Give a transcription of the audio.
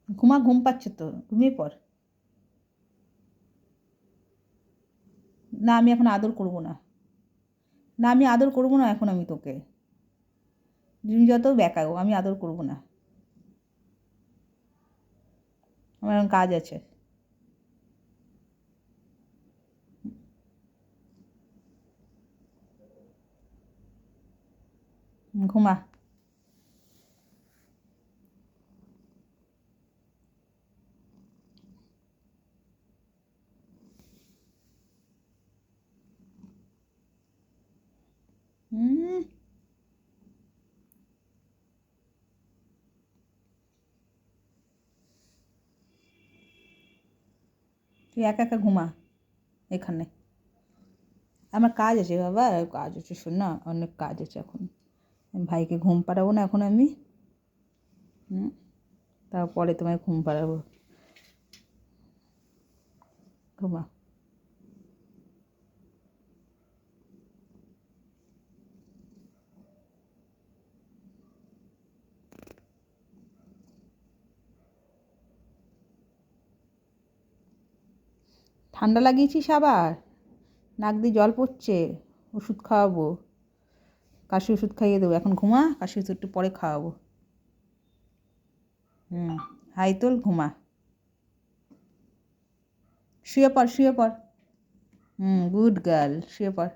ঘুমা, ঘুম পাচ্ছে তো, ঘুমিয়ে পড়। না আমি এখন আদর করব না, না আমি আদর করব না এখন আমি তোকে, তুমি যত বেকাও, আমি আদর করব না, আমার এখন কাজ আছে। ঘুমা। হুম, তুই একা একা ঘুমা এখানে, আমার কাজ আছে বাবা, কাজ আছে, শোন না, অনেক কাজ আছে এখন, ভাইকে ঘুম পাড়াবো না এখন আমি। হুম, তারপরে তোমায় ঘুম পাড়াবো, ঘুমা। ঠান্ডা লাগিয়েছিস আবার, নাক দিয়ে জল পড়ছে, ওষুধ খাওয়াবো, কাশি ওষুধ খাইয়ে দেবো, এখন ঘুমা, কাশি ওষুধ একটু পরে খাওয়াবো। হুম, হাই তোল, ঘুমা, শুয়ে পড় শুয়ে পড়। হুম, গুড গার্ল, শুয়ে পড়।